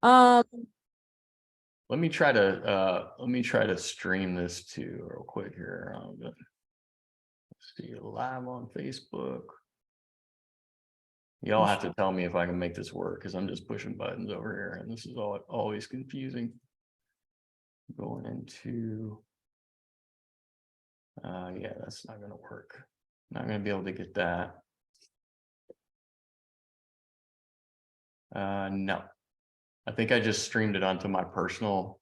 Um, let me try to stream this too real quick here. Let's see, live on Facebook. Y'all have to tell me if I can make this work because I'm just pushing buttons over here and this is always confusing. Going into yeah, that's not gonna work. Not gonna be able to get that. No. I think I just streamed it onto my personal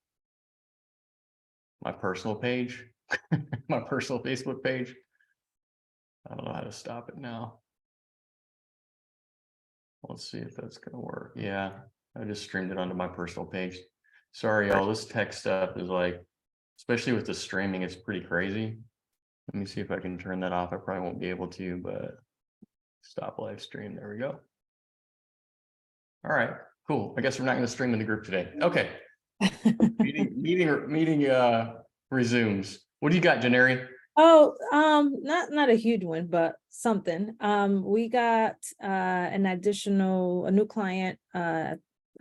page, my personal Facebook page. I don't know how to stop it now. Let's see if that's gonna work. Yeah, I just streamed it onto my personal page. Sorry, y'all, this tech stuff is like, especially with the streaming, it's pretty crazy. Let me see if I can turn that off. I probably won't be able to, but stop live stream. There we go. All right, cool. I guess we're not going to stream in the group today. Okay. meeting resumes. What do you got, Janeri? Oh, not a huge one, but something. We got a new client,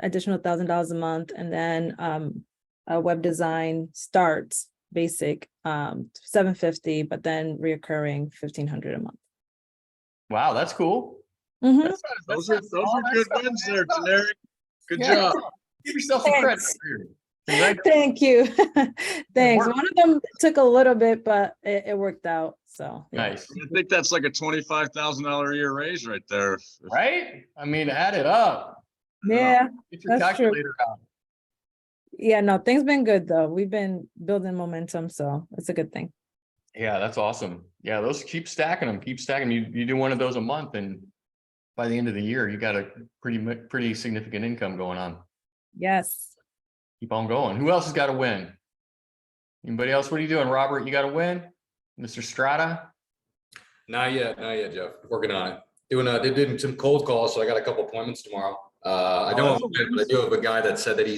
additional $1,000 a month, and then a web design starts basic $750, but then reoccurring $1,500 a month. Wow, that's cool. Mhm. Those are good wins there, generic. Good job. Give yourself some credit. Thank you. Thanks. One of them took a little bit, but it worked out. So yeah. Nice. I think that's like a $25,000 a year raise right there. Right? I mean, add it up. Yeah, get your calculator out. Yeah, no, things been good though. We've been building momentum, so it's a good thing. Yeah, that's awesome. Yeah, those keep stacking them. Keep stacking. You do one of those a month, and by the end of the year, you got a pretty significant income going on. Yes. Keep on going. Who else has got to win? Anybody else? What are you doing, Robert? You got to win, Mr. Strata? Not yet, Jeff. Working on it. Doing some cold calls, so I got a couple appointments tomorrow. I do have a guy that said that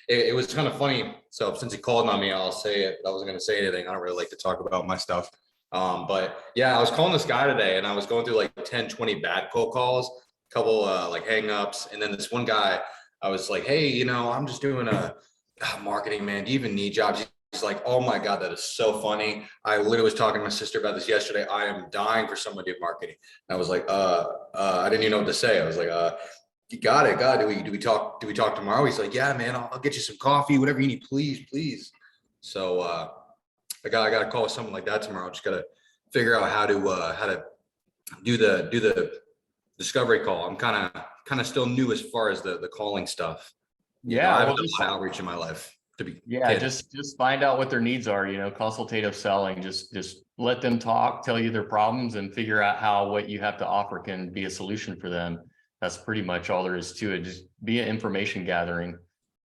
it was kind of funny. So since he called on me, I'll say it. I wasn't going to say anything. I don't really like to talk about my stuff. But yeah, I was calling this guy today and I was going through like 10, 20 bad cold calls, a couple like hangups. And then this one guy, I was like, hey, I'm just doing a marketing, man. Do you even need jobs? He's like, oh my God, that is so funny. I literally was talking to my sister about this yesterday. I am dying for somebody in marketing. And I was like, I didn't even know what to say. I was like, you got it. God, do we talk tomorrow? He's like, yeah, man, I'll get you some coffee, whatever you need, please. So I got to call someone like that tomorrow. Just got to figure out how to do the discovery call. I'm kind of still new as far as the calling stuff. Yeah, I haven't done a lot of outreach in my life. Just find out what their needs are. Consultative selling. Just let them talk, tell you their problems, and figure out how what you have to offer can be a solution for them. That's pretty much all there is to it. Just be an information gathering.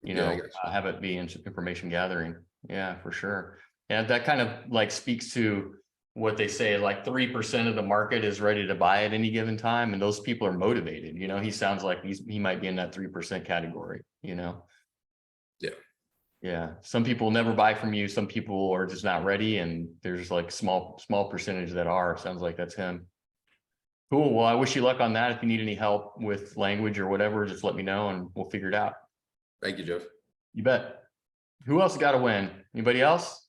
Have it be information gathering. Yeah, for sure. And that kind of like speaks to what they say, like 3% of the market is ready to buy at any given time. And those people are motivated. He sounds like he might be in that 3% category, Yeah. Yeah. Some people never buy from you. Some people are just not ready. And there's like small percentage that are. Sounds like that's him. Cool. Well, I wish you luck on that. If you need any help with language or whatever, just let me know and we'll figure it out. Thank you, Jeff. You bet. Who else got to win? Anybody else?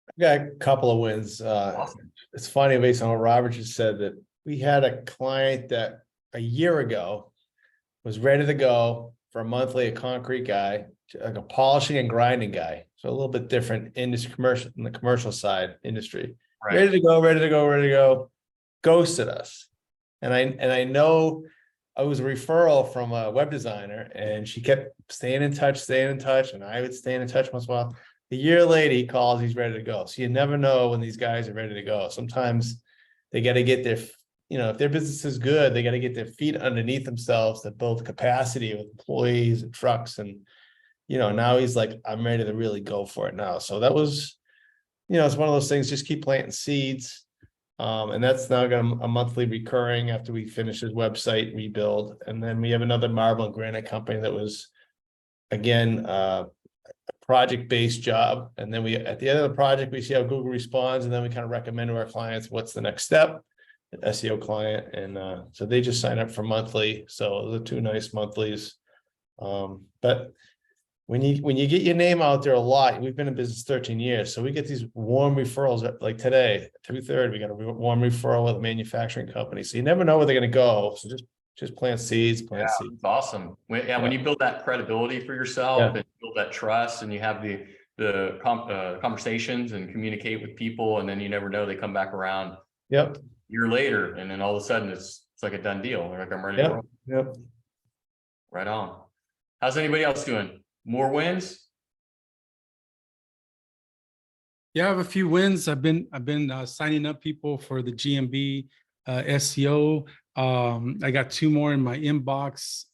I got a couple of wins. Awesome. It's funny, based on what Robert just said, that we had a client that a year ago was ready to go for a monthly, a concrete guy, like a polishing and grinding guy. So a little bit different industry, in the commercial side industry. Right. Ready to go. Ghosted us. And I know I was a referral from a web designer, and she kept staying in touch, and I would stay in touch once in a while. A year later, he calls, he's ready to go. So you never know when these guys are ready to go. Sometimes they got to get their, if their business is good, they got to get their feet underneath themselves to build capacity with employees and trucks. And, now he's like, I'm ready to really go for it now. So that was, it's one of those things, just keep planting seeds. And that's now got a monthly recurring after we finish his website rebuild. And then we have another marble and granite company that was, again, a project-based job. And then at the end of the project, we see how Google responds, and then we kind of recommend to our clients what's the next step, an SEO client. And so they just sign up for monthly. So the two nice monthlies. But when you get your name out there a lot, we've been in business 13 years, so we get these warm referrals. Like today, 2/3, we got a warm referral with a manufacturing company. So you never know where they're going to go. So just plant seeds, plant Yeah, seeds. it's awesome. When you build that credibility for yourself Yeah. and build that trust, and you have the conversations and communicate with people, and then you never know, they come back around Yep. a year later, and then all of a sudden it's like a done deal. They're like, I'm ready to Yep. roll. Yep. Right on. How's anybody else doing? More wins? Yeah, I have a few wins. I've been signing up people for the GMB SEO. I got 2 more in my inbox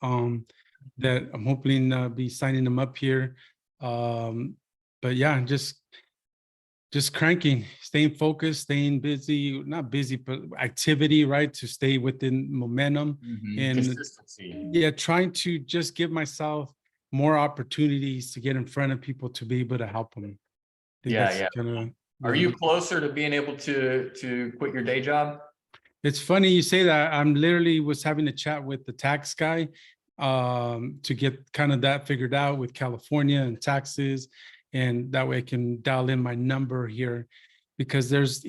that I'm hoping be signing them up here. But yeah, just cranking, staying focused, staying busy, not busy, but activity, right? To stay within momentum and Consistency. yeah, trying to just give myself more opportunities to get in front of people to be able to help them. Yeah. Are you closer to being able to quit your day job? It's funny you say that. I'm literally was having a chat with the tax guy to get kind of that figured out with California and taxes, and that way I can dial in my number here, because there's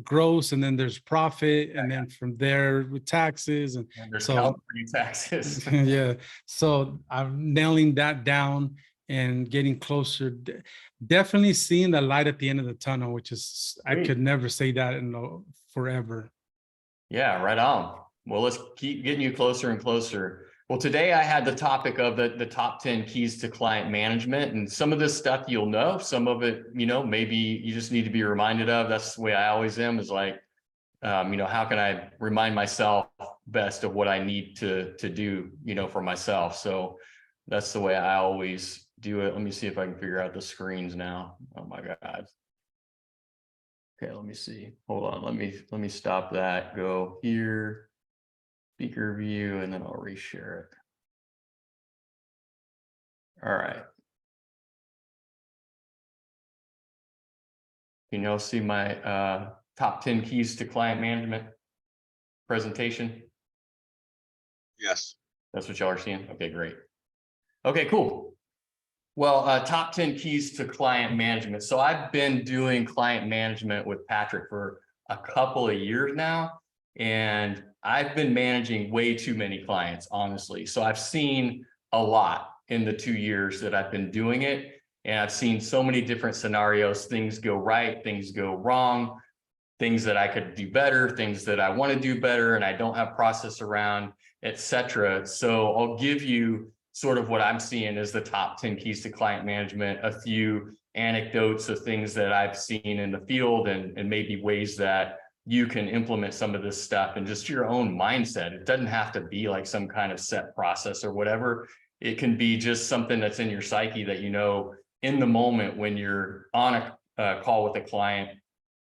gross and then there's profit, and then from there with taxes, and There's so California taxes. yeah, so I'm nailing that down and getting closer. Definitely seeing the light at the end of the tunnel, which is I Sweet. could never say that in forever. Yeah, right on. Well, let's keep getting you closer and closer. Well, today I had the topic of the top 10 keys to client management, and some of this stuff you'll know, some of it, maybe you just need to be reminded of. That's the way I always am, is like, how can I remind myself best of what I need to do, for myself. So that's the way I always do it. Let me see if I can figure out the screens now. Oh my God. Okay, let me see. Hold on. Let me stop that. Go here, speaker view, and then I'll reshare it. All right. Can y'all see my top 10 keys to client management presentation? Yes. That's what y'all are seeing? Okay, great. Okay, cool. Well, top 10 keys to client management. So I've been doing client management with Patrick for a couple of years now, and I've been managing way too many clients, honestly. So I've seen a lot in the 2 years that I've been doing it, and I've seen so many different scenarios. Things go right, things go wrong, things that I could do better, things that I want to do better, and I don't have process around, etc. So I'll give you sort of what I'm seeing as the top 10 keys to client management, a few anecdotes of things that I've seen in the field, and maybe ways that you can implement some of this stuff and just your own mindset. It doesn't have to be like some kind of set process or whatever. It can be just something that's in your psyche that, in the moment when you're on a call with a client,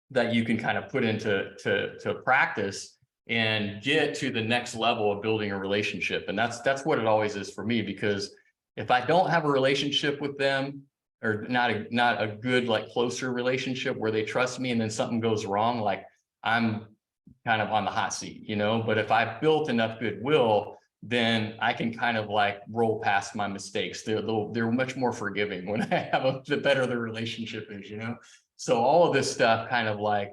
that you can kind of put into practice and get to the next level of building a relationship. And that's what it always is for me, because if I don't have a relationship with them, or not a good, like, closer relationship where they trust me, and then something goes wrong, like, I'm kind of on the hot seat, but if I've built enough goodwill, then I can kind of like roll past my mistakes. They're much more forgiving when I have the better the relationship is, So all of this stuff kind of like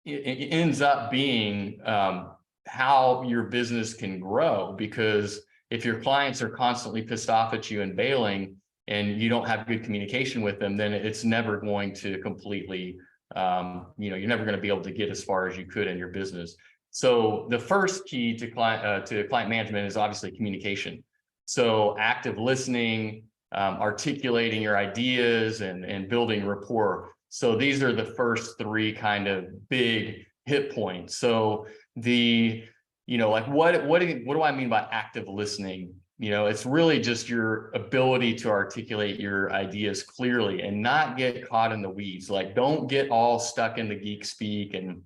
it ends up being how your business can grow, because if your clients are constantly pissed off at you and bailing, and you don't have good communication with them, then it's never going to completely, you're never going to be able to get as far as you could in your business. So the first key to client management is obviously communication. So active listening, articulating your ideas, and building rapport. So these are the first 3 kind of big hit points. So like what do I mean by active listening? It's really just your ability to articulate your ideas clearly and not get caught in the weeds. Like, don't get all stuck in the geek speak and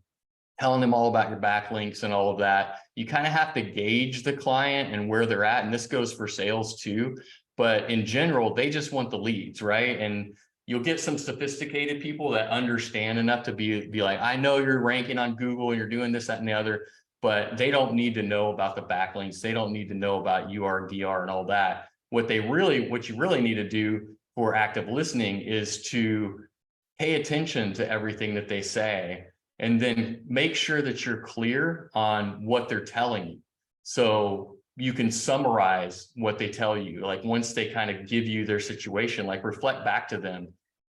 telling them all about your backlinks and all of that. You kind of have to gauge the client and where they're at. And this goes for sales too. But in general, they just want the leads, right? And you'll get some sophisticated people that understand enough to be like, I know you're ranking on Google and you're doing this, that, and the other, but they don't need to know about the backlinks. They don't need to know about UR, DR, and all that. what you really need to do for active listening is to pay attention to everything that they say, and then make sure that you're clear on what they're telling you. So you can summarize what they tell you. Like once they kind of give you their situation, like reflect back to them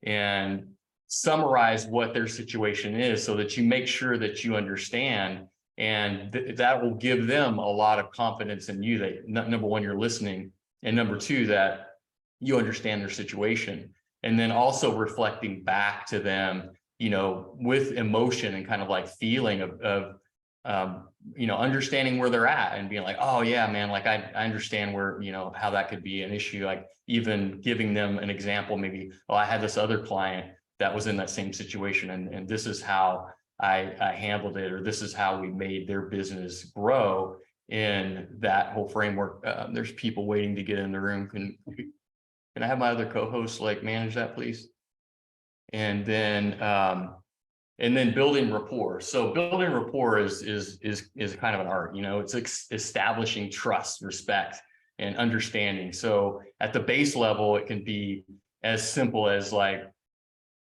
and summarize what their situation is so that you make sure that you understand. And that will give them a lot of confidence in you that number one, you're listening. And number two, that you understand their situation. And then also reflecting back to them, you know, with emotion and kind of like feeling of you know, understanding where they're at and being like, oh yeah, man, like I understand where, you know, how that could be an issue. Like even giving them an example, maybe, oh, I had this other client that was in that same situation, and this is how I handled it, or this is how we made their business grow in that whole framework. There's people waiting to get in the room. Can I have my other co-hosts like manage that, please? And then building rapport. So building rapport is kind of an art, you know, it's establishing trust, respect, and understanding. So at the base level, it can be as simple as like,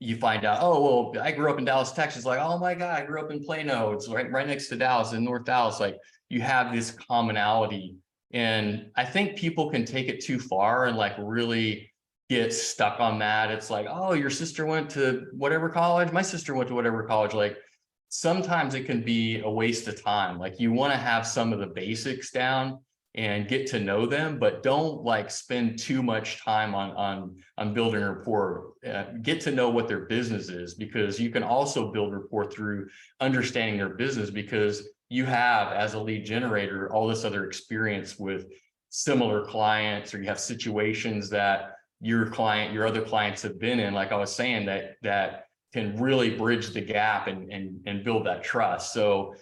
you find out, oh, well, I grew up in Dallas, Texas. Like, oh my God, I grew up in Plano. It's right next to Dallas, in North Dallas. Like you have this commonality. And I think people can take it too far and like really get stuck on that. It's like, oh, your sister went to whatever college. My sister went to whatever college. Like sometimes it can be a waste of time. Like you want to have some of the basics down and get to know them, but don't like spend too much time on building rapport. Get to know what their business is, because you can also build rapport through understanding their business, because you have, as a lead generator, all this other experience with similar clients, or you have situations that your other clients have been in, like I was saying, that can really bridge the gap and build that trust. So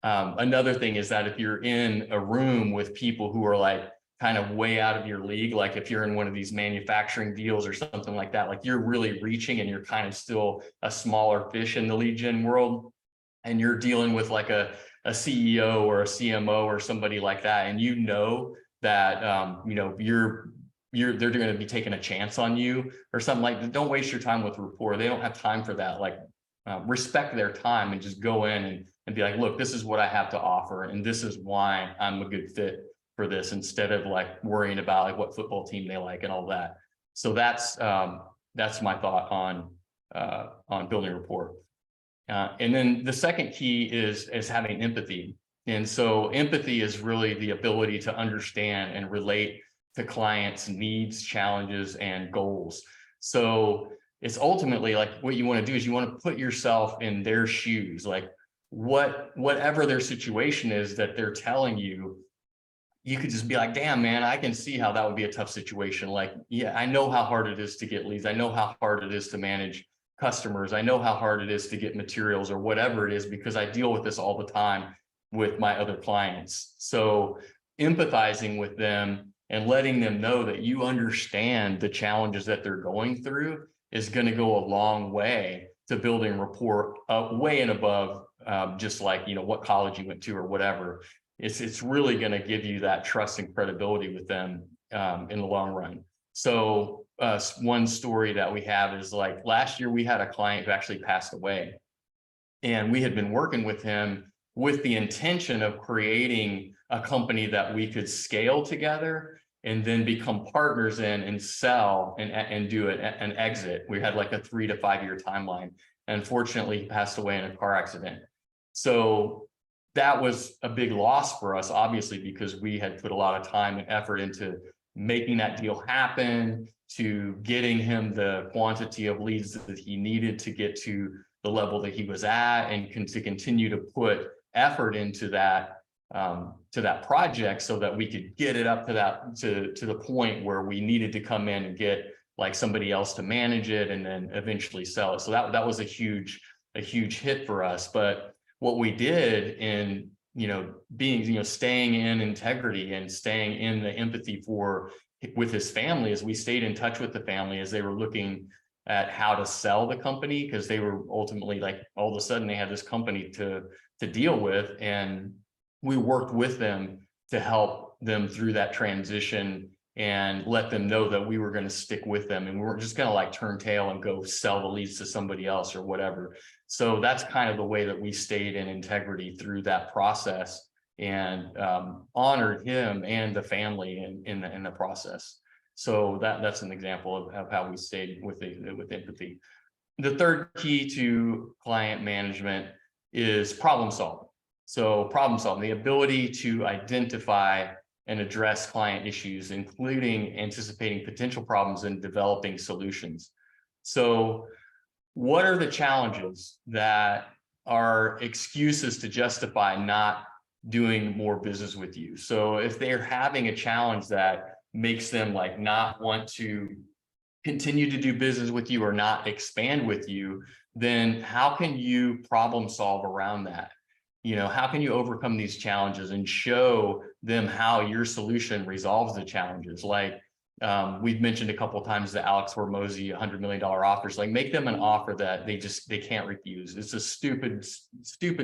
another thing is that if you're in a room with people who are like kind of way out of your league, like if you're in one of these manufacturing deals or something like that, like you're really reaching and you're kind of still a smaller fish in the lead gen world, and you're dealing with like a CEO or a CMO or somebody like that, and you know that you know they're going to be taking a chance on you or something like that. Don't waste your time with rapport. They don't have time for that. Like respect their time and just go in and be like, look, this is what I have to offer, and this is why I'm a good fit for this, instead of like worrying about like what football team they like and all that. So that's my thought on building rapport. And then the second key is having empathy. And so empathy is really the ability to understand and relate to clients' needs, challenges, and goals. So it's ultimately like what you want to do is you want to put yourself in their shoes, like whatever their situation is that they're telling you. You could just be like, damn, man, I can see how that would be a tough situation. Like, yeah, I know how hard it is to get leads. I know how hard it is to manage customers. I know how hard it is to get materials or whatever it is, because I deal with this all the time with my other clients. So empathizing with them and letting them know that you understand the challenges that they're going through is going to go a long way to building rapport, way and above just like, you know, what college you went to or whatever. It's really going to give you that trust and credibility with them in the long run. So one story that we have is like last year we had a client who actually passed away, and we had been working with him with the intention of creating a company that we could scale together and then become partners in and sell and do an exit. We had like a 3 to 5 year timeline. And unfortunately, he passed away in a car accident. So that was a big loss for us, obviously, because we had put a lot of time and effort into making that deal happen, to getting him the quantity of leads that he needed to get to the level that he was at, and to continue to put effort into that project so that we could get it up to the point where we needed to come in and get like somebody else to manage it and then eventually sell it. So that was a huge hit for us. But what we did in, you know, being, you know, staying in integrity and staying in the empathy with his family, is we stayed in touch with the family as they were looking at how to sell the company, because they were ultimately like, all of a sudden they had this company to deal with, and we worked with them to help them through that transition and let them know that we were going to stick with them and we weren't just going to like turn tail and go sell the leads to somebody else or whatever. So that's kind of the way that we stayed in integrity through that process, and honored him and the family in the process. So that's an example of how we stayed with empathy. The third key to client management is problem solving. So problem solving, the ability to identify and address client issues, including anticipating potential problems and developing solutions. So what are the challenges that are excuses to justify not doing more business with you? So if they're having a challenge that makes them like not want to continue to do business with you or not expand with you, then how can you problem solve around that? You know, how can you overcome these challenges and show them how your solution resolves the challenges? Like we've mentioned a couple of times the Alex Hormozy $100 million offers. Like make them an offer that they can't refuse. It's a stupid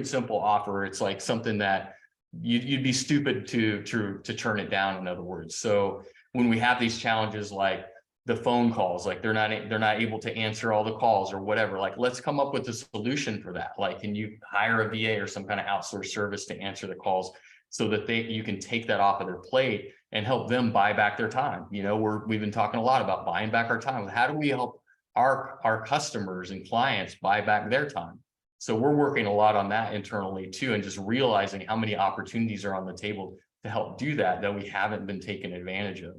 simple offer. It's like something that you'd be stupid to turn it down, in other words. So when we have these challenges like the phone calls, like they're not able to answer all the calls or whatever, like let's come up with a solution for that. Like, can you hire a VA or some kind of outsourced service to answer the calls so that you can take that off of their plate and help them buy back their time? You know, we've been talking a lot about buying back our time. How do we help our customers and clients buy back their time? So we're working a lot on that internally too, and just realizing how many opportunities are on the table to help do that we haven't been taken advantage of.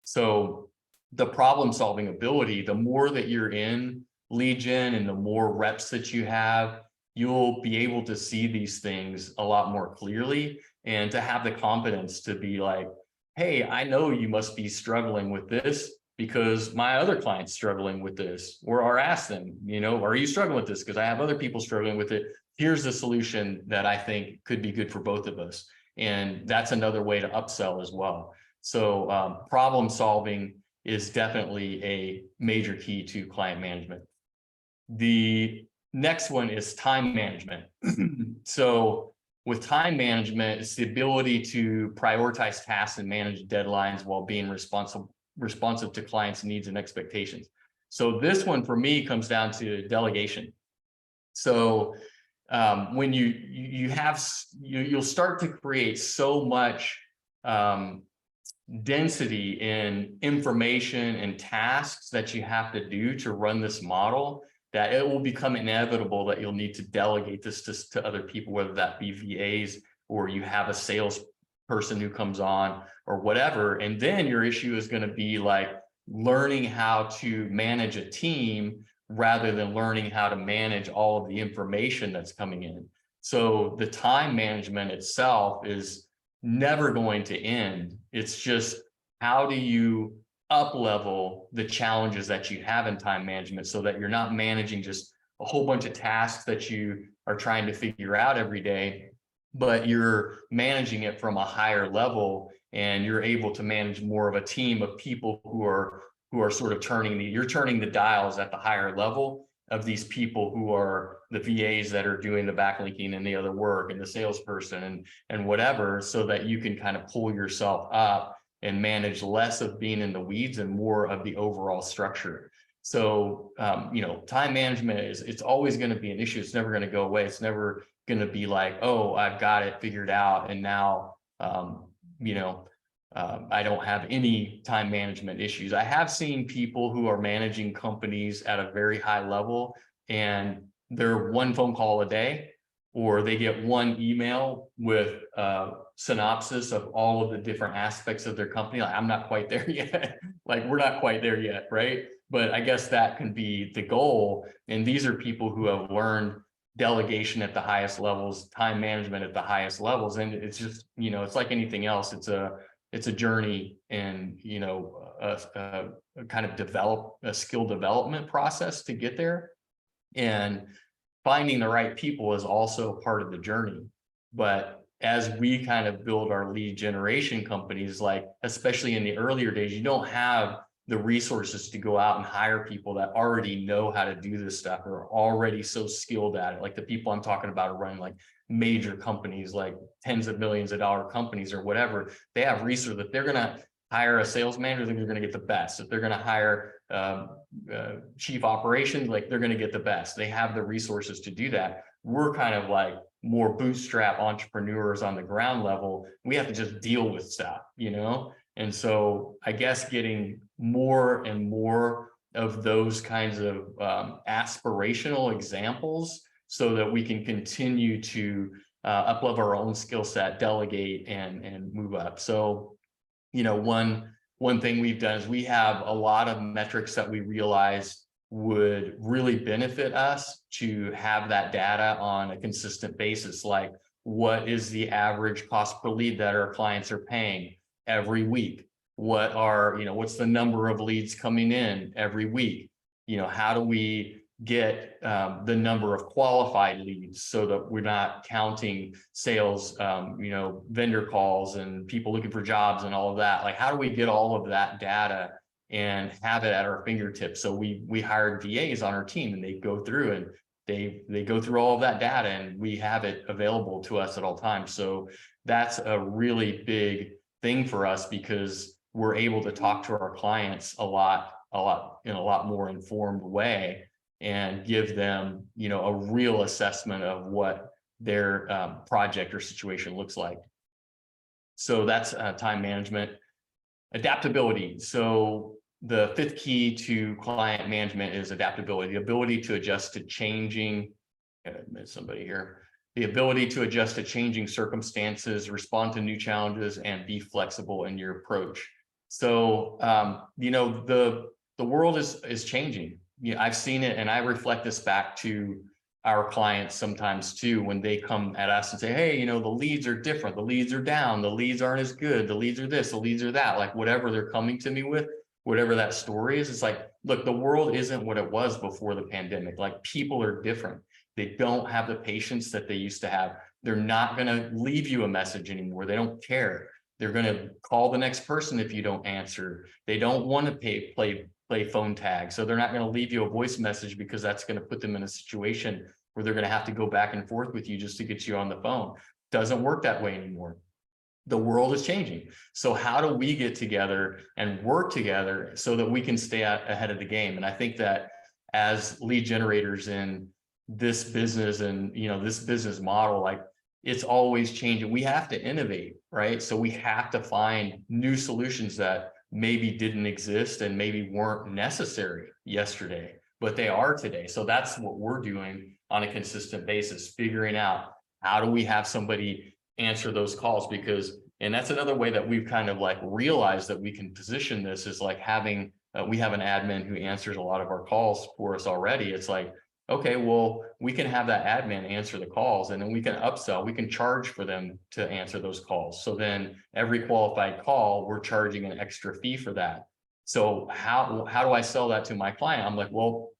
So the problem solving ability, the more that you're in lead gen and the more reps that you have, you'll be able to see these things a lot more clearly, and to have the confidence to be like, hey, I know you must be struggling with this because my other client's struggling with this. Or ask them, you know, are you struggling with this? Because I have other people struggling with it. Here's the solution that I think could be good for both of us. And that's another way to upsell as well. So problem solving is definitely a major key to client management. The next one is time management. So with time management, it's the ability to prioritize tasks and manage deadlines while being responsive to clients' needs and expectations. So this one for me comes down to delegation. So when you'll start to create so much density in information and tasks that you have to do to run this model, that it will become inevitable that you'll need to delegate this to other people, whether that be VAs or you have a sales person who comes on or whatever. And then your issue is going to be like learning how to manage a team rather than learning how to manage all of the information that's coming in. So the time management itself is never going to end. It's just, how do you up level the challenges that you have in time management so that you're not managing just a whole bunch of tasks that you are trying to figure out every day, but you're managing it from a higher level, and you're able to manage more of a team of people who are sort of turning the dials at the higher level of these people who are the VAs that are doing the backlinking and the other work, and the salesperson and whatever, so that you can kind of pull yourself up and manage less of being in the weeds and more of the overall structure. So, time management it's always going to be an issue. It's never going to go away. It's never going to be like, oh, I've got it figured out, and now, I don't have any time management issues. I have seen people who are managing companies at a very high level, and they're one phone call a day, or they get one email with a synopsis of all of the different aspects of their company. Like, I'm not quite there yet. Like, we're not quite there yet, right? But I guess that can be the goal. And these are people who have learned delegation at the highest levels, time management at the highest levels. And it's just, it's like anything else. It's a journey, and, a kind of a skill development process to get there. And finding the right people is also part of the journey. But as we kind of build our lead generation companies, like, especially in the earlier days, you don't have the resources to go out and hire people that already know how to do this stuff, or are already so skilled at it. Like the people I'm talking about are running like major companies, like tens of millions of dollar companies or whatever. They have resources that they're going to hire a sales manager, they're going to get the best. If they're going to hire chief operations, like they're going to get the best. They have the resources to do that. We're kind of like more bootstrap entrepreneurs on the ground level. We have to just deal with stuff, you know? And so I guess getting more and more of those kinds of aspirational examples so that we can continue to up-level our own skill set, delegate, and move up. So, you know, one thing we've done is we have a lot of metrics that we realize would really benefit us to have that data on a consistent basis. Like, what is the average cost per lead that our clients are paying every week? What are, you know, what's the number of leads coming in every week? You know, how do we get the number of qualified leads so that we're not counting sales, you know, vendor calls and people looking for jobs and all of that? Like, how do we get all of that data and have it at our fingertips? So we hired VAs on our team, and they go through and they go through all of that data, and we have it available to us at all times. So that's a really big thing for us, because we're able to talk to our clients a lot in a lot more informed way, and give them, you know, a real assessment of what their project or situation looks like. So that's time management. Adaptability. So the fifth key to client management is adaptability, the ability to adjust to changing, somebody here, the ability to adjust to changing circumstances, respond to new challenges, and be flexible in your approach. So, you know, the world is changing. You know, I've seen it, and I reflect this back to our clients sometimes too, when they come at us and say, hey, you know, the leads are different, the leads are down, the leads aren't as good, the leads are this, the leads are that, like whatever they're coming to me with, whatever that story is. It's like, look, the world isn't what it was before the pandemic. Like, people are different. They don't have the patience that they used to have. They're not going to leave you a message anymore. They don't care. They're going to call the next person if you don't answer. They don't want to play phone tag. So they're not going to leave you a voice message, because that's going to put them in a situation where they're going to have to go back and forth with you just to get you on the phone. Doesn't work that way anymore. The world is changing. So how do we get together and work together so that we can stay ahead of the game? And I think that as lead generators in this business, and, you know, this business model, like, it's always changing. We have to innovate, right? So we have to find new solutions that maybe didn't exist and maybe weren't necessary yesterday, but they are today. So that's what we're doing on a consistent basis, figuring out how do we have somebody answer those calls, because, and that's another way that we've kind of like realized that we can position this, is like having, we have an admin who answers a lot of our calls for us already. It's like, okay, well, we can have that admin answer the calls, and then we can upsell, we can charge for them to answer those calls. So then every qualified call, we're charging an extra fee for that. So how do I sell that to my client? I'm like, well,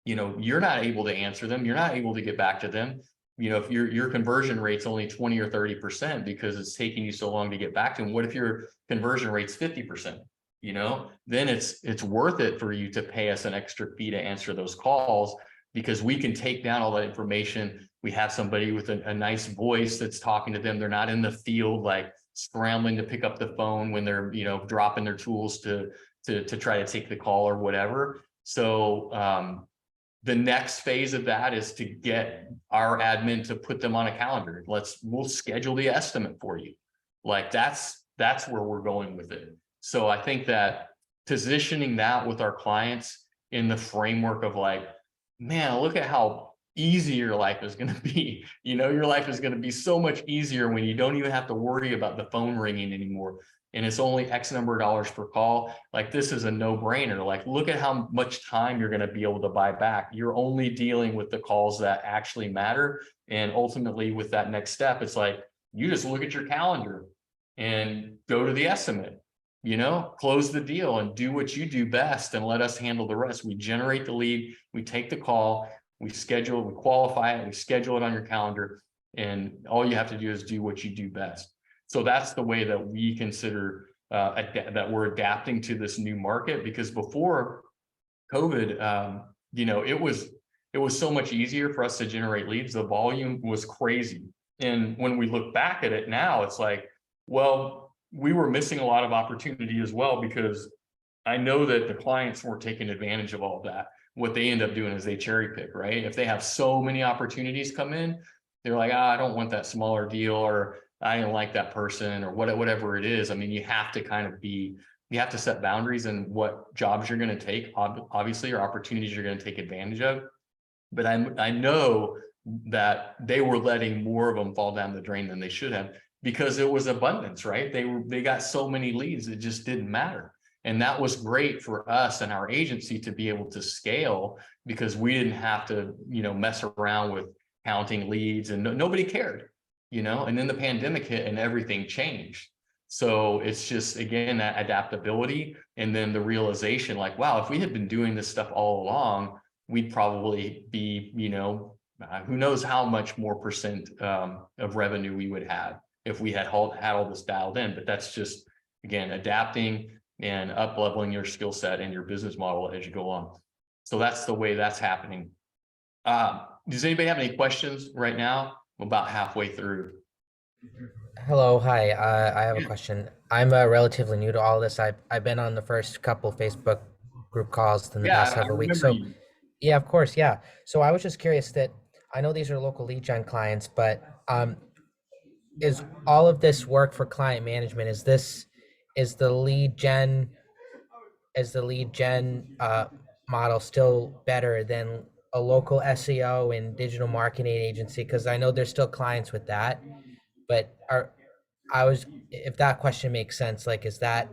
you know, you're not able to answer them. You're not able to get back to them. You know, if your conversion rate's only 20 or 30% because it's taking you so long to get back to them. What if your conversion rate's 50%? You know, then it's worth it for you to pay us an extra fee to answer those calls, because we can take down all that information. We have somebody with a nice voice that's talking to them. They're not in the field, like scrambling to pick up the phone when they're, you know, dropping their tools to try to take the call or whatever. So, the next phase of that is to get our admin to put them on a calendar. We'll schedule the estimate for you. Like, that's where we're going with it. So I think that positioning that with our clients in the framework of like, man, look at how easy your life is going to be. You know, your life is going to be so much easier when you don't even have to worry about the phone ringing anymore. And it's only X number of dollars per call. Like, this is a no-brainer. Like, look at how much time you're going to be able to buy back. You're only dealing with the calls that actually matter. And ultimately, with that next step, it's like, you just look at your calendar and go to the estimate, you know, close the deal and do what you do best, and let us handle the rest. We generate the lead, we take the call, we schedule, we qualify it, we schedule it on your calendar, and all you have to do is do what you do best. So that's the way that we consider that we're adapting to this new market, because before COVID, you know, it was so much easier for us to generate leads. The volume was crazy. And when we look back at it now, it's like, well, we were missing a lot of opportunity as well, because I know that the clients weren't taking advantage of all of that. What they end up doing is they cherry pick, right? If they have so many opportunities come in, they're like, I don't want that smaller deal, or I didn't like that person, or whatever it is. I mean, you have to kind of you have to set boundaries in what jobs you're going to take, obviously, or opportunities you're going to take advantage of. But I know that they were letting more of them fall down the drain than they should have, because it was abundance, right? They got so many leads, it just didn't matter. And that was great for us and our agency to be able to scale, because we didn't have to, mess around with counting leads, and nobody cared, and then the pandemic hit and everything changed. So it's just, again, that adaptability, and then the realization, like, wow, if we had been doing this stuff all along, we'd probably be, who knows how much more percent of revenue we would have if we had all this dialed in. But that's just, again, adapting and up leveling your skill set and your business model as you go on. So that's the way that's happening. Does anybody have any questions right now? I'm about halfway through. Hello, hi. I have a question. I'm relatively new to all this. I've been on the first couple Facebook group calls in the past I several weeks. remember So you. yeah, of course, yeah. So I was just curious that I know these are local lead gen clients, but is all of this work for client management? Is the lead gen model still better than a local SEO and digital marketing agency? Because I know there's still clients with that, but if that question makes sense, like, is that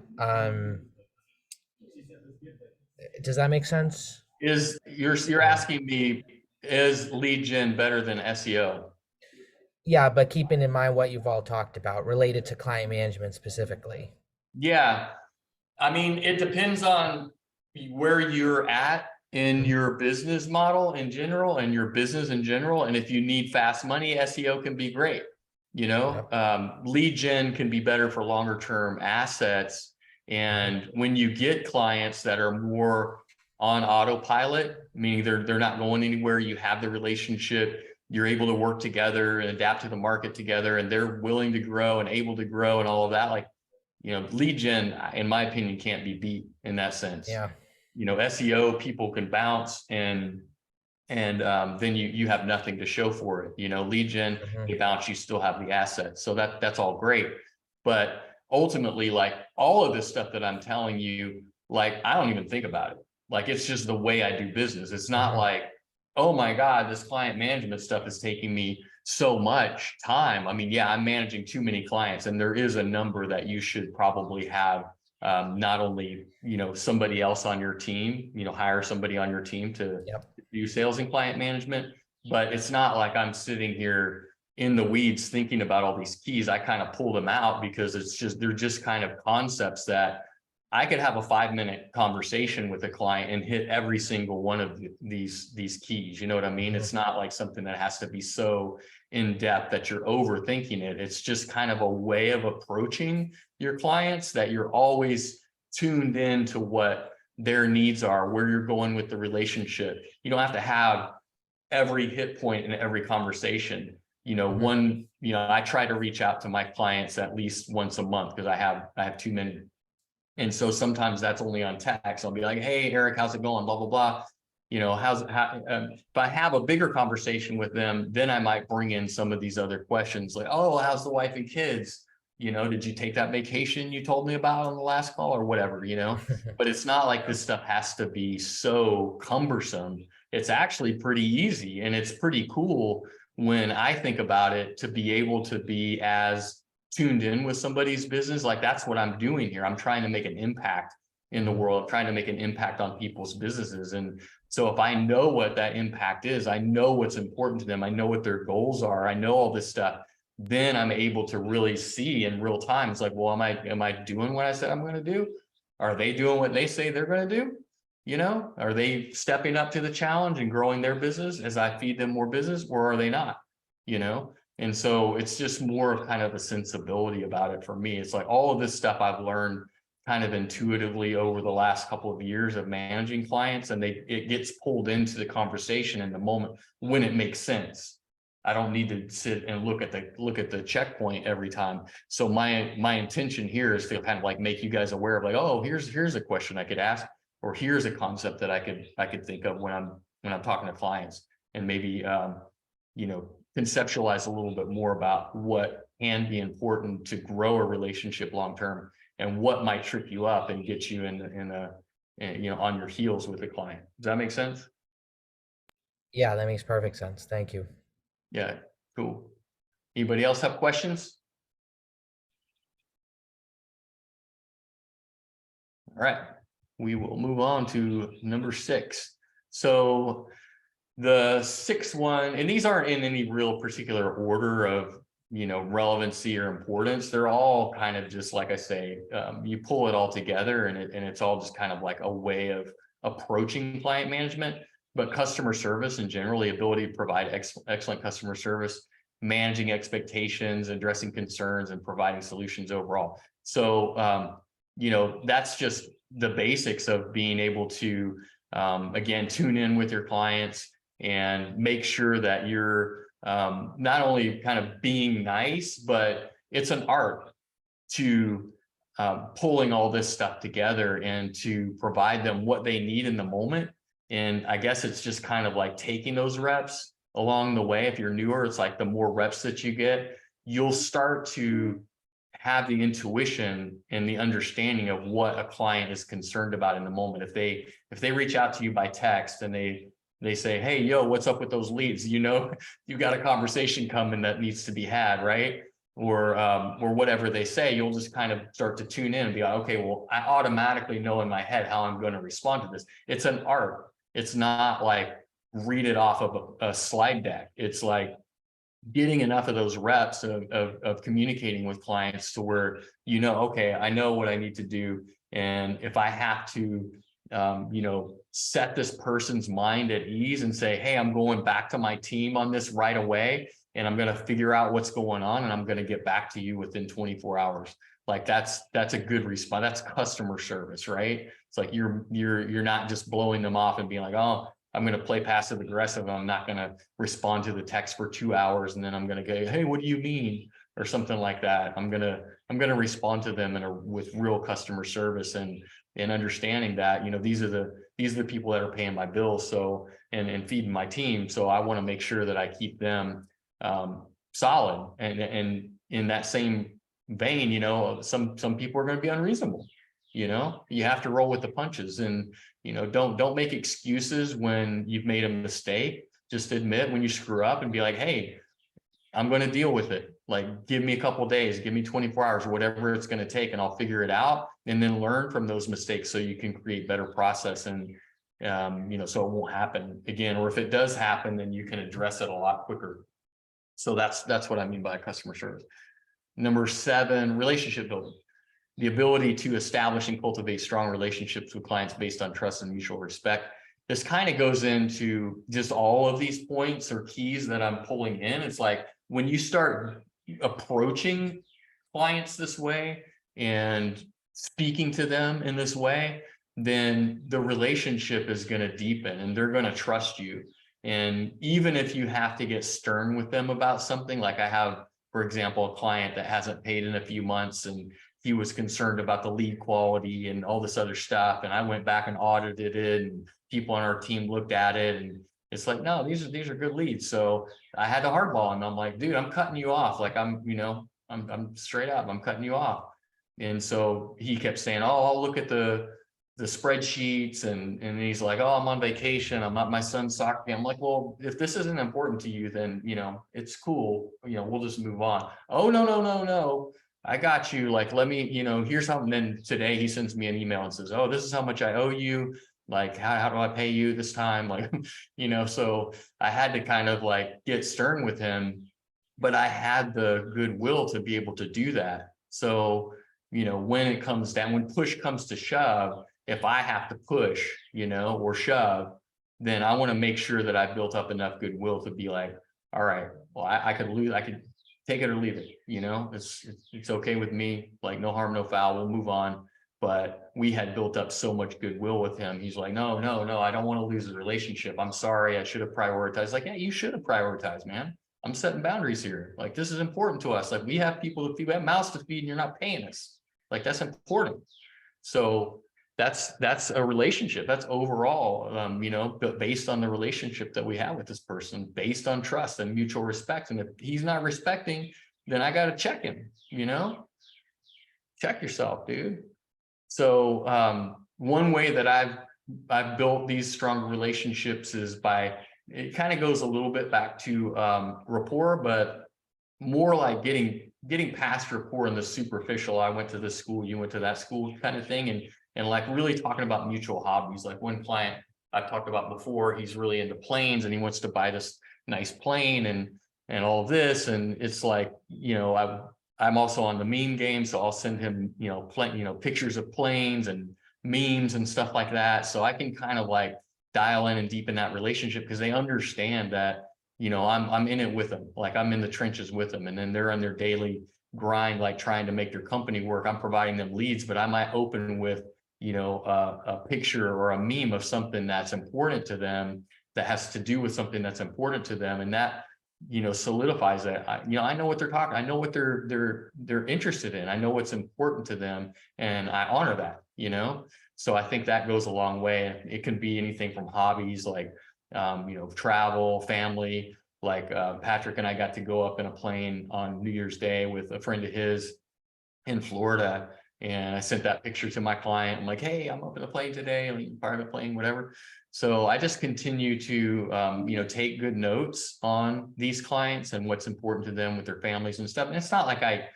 does that make sense? You're asking me, is lead gen better than SEO? Yeah, but keeping in mind what you've all talked about related to client management specifically. Yeah, I mean, it depends on where you're at in your business model in general, and your business in general. And if you need fast money, SEO can be great. Lead gen can be better for longer term assets. And when you get clients that are more on autopilot, meaning they're not going anywhere, you have the relationship, you're able to work together and adapt to the market together, and they're willing to grow and able to grow and all of that, like, lead gen, in my opinion, can't be beat in that sense. Yeah. SEO, people can bounce, and then you have nothing to show for it. Lead gen, they bounce, you still have the assets. So that's all great. But ultimately, like, all of this stuff that I'm telling you, like, I don't even think about it. Like, it's just the way I do business. It's not like, oh my God, this client management stuff is taking me so much time. I mean, yeah, I'm managing too many clients, and there is a number that you should probably have, not only, somebody else on your team, hire somebody on your team to do sales and client management, but it's not like I'm sitting here in the weeds thinking about all these keys. I kind of pull them out because they're just kind of concepts that I could have a 5-minute conversation with a client and hit every single one of these keys. You know what I mean? It's not like something that has to be so in depth that you're overthinking it. It's just kind of a way of approaching your clients that you're always tuned in to what their needs are, where you're going with the relationship. You don't have to have every hit point in every conversation. I try to reach out to my clients at least once a month, because I have too many. And so sometimes that's only on text. I'll be like, hey, Eric, how's it going? Blah, blah, blah. If I have a bigger conversation with them, then I might bring in some of these other questions, like, oh, how's the wife and kids? Did you take that vacation you told me about on the last call, or whatever, but it's not like this stuff has to be so cumbersome. It's actually pretty easy, and it's pretty cool when I think about it, to be able to be as tuned in with somebody's business. Like, that's what I'm doing here. I'm trying to make an impact in the world, trying to make an impact on people's businesses. And so if I know what that impact is, I know what's important to them, I know what their goals are, I know all this stuff, then I'm able to really see in real time. It's like, well, am I doing what I said I'm going to do? Are they doing what they say they're going to do? Are they stepping up to the challenge and growing their business as I feed them more business, or are they not? And so it's just more of kind of a sensibility about it for me. It's like all of this stuff I've learned kind of intuitively over the last couple of years of managing clients, and it gets pulled into the conversation in the moment when it makes sense. I don't need to sit and look at the checkpoint every time. So my intention here is to kind of like make you guys aware of like, oh, here's a question I could ask, or here's a concept that I could think of when I'm talking to clients, and maybe conceptualize a little bit more about what can be important to grow a relationship long term, and what might trip you up and get you on your heels with the client. Does that make sense? Yeah, that makes perfect sense. Thank you. Yeah, cool. Anybody else have questions? All right, we will move on to number 6. So the 6th one, and these aren't in any real particular order of relevancy or importance. They're all kind of just like I say, you pull it all together, and it's all just kind of like a way of approaching client management. But customer service in general, the ability to provide excellent customer service, managing expectations, addressing concerns, and providing solutions overall. So that's just the basics of being able to again tune in with your clients and make sure that you're not only kind of being nice, but it's an art to pulling all this stuff together and to provide them what they need in the moment. And I guess it's just kind of like taking those reps along the way. If you're newer, it's like the more reps that you get, you'll start to have the intuition and the understanding of what a client is concerned about in the moment. If they reach out to you by text and they say, hey, yo, what's up with those leads? You've got a conversation coming that needs to be had, right? Or whatever they say, you'll just kind of start to tune in and be like, okay, well, I automatically know in my head how I'm going to respond to this. It's an art. It's not like read it off of a slide deck. It's like getting enough of those reps of communicating with clients to where, okay, I know what I need to do. And if I have to, set this person's mind at ease and say, hey, I'm going back to my team on this right away, and I'm going to figure out what's going on, and I'm going to get back to you within 24 hours. Like that's a good response. That's customer service, right? It's like you're not just blowing them off and being like, oh, I'm going to play passive aggressive. I'm not going to respond to the text for 2 hours. And then I'm going to go, hey, what do you mean? Or something like that. I'm going to respond to them with real customer service and understanding that, these are the people that are paying my bills. So, and feeding my team. So I want to make sure that I keep them solid. And in that same vein, some people are going to be unreasonable. You have to roll with the punches, and don't make excuses when you've made a mistake. Just admit when you screw up and be like, hey, I'm going to deal with it. Like, give me a couple of days, give me 24 hours, whatever it's going to take, and I'll figure it out, and then learn from those mistakes so you can create better process, and so it won't happen again. Or if it does happen, then you can address it a lot quicker. So that's what I mean by customer service. Number 7, relationship building. The ability to establish and cultivate strong relationships with clients based on trust and mutual respect. This kind of goes into just all of these points or keys that I'm pulling in. It's like when you start approaching clients this way and speaking to them in this way, then the relationship is going to deepen and they're going to trust you. And even if you have to get stern with them about something, like I have, for example, a client that hasn't paid in a few months, and he was concerned about the lead quality and all this other stuff. And I went back and audited it, and people on our team looked at it, and it's like, no, these are good leads. So I had to hardball him. I'm like, dude, I'm cutting you off. Like I'm straight up, I'm cutting you off. And so he kept saying, oh, I'll look at the spreadsheets, and he's like, oh, I'm on vacation, I'm at my son's soccer game. I'm like, well, if this isn't important to you, then it's cool, we'll just move on. Oh, no, I got you. Like, let me, here's how. And then today he sends me an email and says, oh, this is how much I owe you. Like, how do I pay you this time? Like, so I had to kind of like get stern with him, but I had the goodwill to be able to do that. So, when it comes down, when push comes to shove, if I have to push, or shove, then I want to make sure that I built up enough goodwill to be like, all right, well, I could take it or leave it, it's okay with me, like no harm, no foul, we'll move on. But we had built up so much goodwill with him. He's like, no, I don't want to lose the relationship. I'm sorry, I should have prioritized. Like, yeah, you should have prioritized, man. I'm setting boundaries here. Like, this is important to us. Like, we have people to feed, we have mouths to feed, and you're not paying us. Like, that's important. So that's a relationship. That's overall, but based on the relationship that we have with this person, based on trust and mutual respect. And if he's not respecting, then I got to check him, check yourself, dude. So one way that I've built these strong relationships is by, it kind of goes a little bit back to rapport, but more like getting past rapport and the superficial. I went to this school, you went to that school kind of thing, and like really talking about mutual hobbies. Like one client I've talked about before, he's really into planes and he wants to buy this nice plane and all of this. And it's like, I'm also on the meme game, so I'll send him, pictures of planes and memes and stuff like that. So I can kind of like dial in and deepen that relationship, because they understand that, I'm in it with them. Like, I'm in the trenches with them, and then they're on their daily grind, like trying to make their company work. I'm providing them leads, but I might open with, a picture or a meme of something that's important to them, that has to do with something that's important to them. And that, solidifies it. I know what they're talking. I know what they're interested in. I know what's important to them, and I honor that, So I think that goes a long way. It can be anything from hobbies, like, travel, family. Like Patrick and I got to go up in a plane on New Year's Day with a friend of his in Florida. And I sent that picture to my client. I'm like, hey, I'm up in a plane today, like private plane, whatever. So I just continue to, take good notes on these clients and what's important to them with their families and stuff. And it's not like I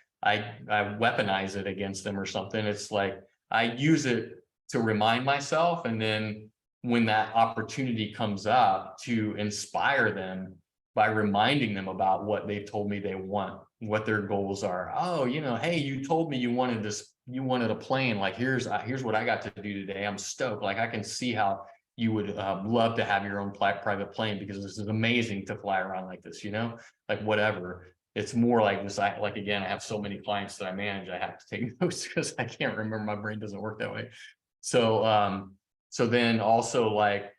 weaponize it against them or something. It's like, I use it to remind myself. And then when that opportunity comes up, to inspire them by reminding them about what they've told me they want, what their goals are. Oh, hey, you told me you wanted this, you wanted a plane. Like, here's what I got to do today. I'm stoked. Like, I can see how you would love to have your own private plane, because this is amazing to fly around like this, like whatever. It's more like this. Again, I have so many clients that I manage, I have to take notes because I can't remember. My brain doesn't work that way. So then also, like,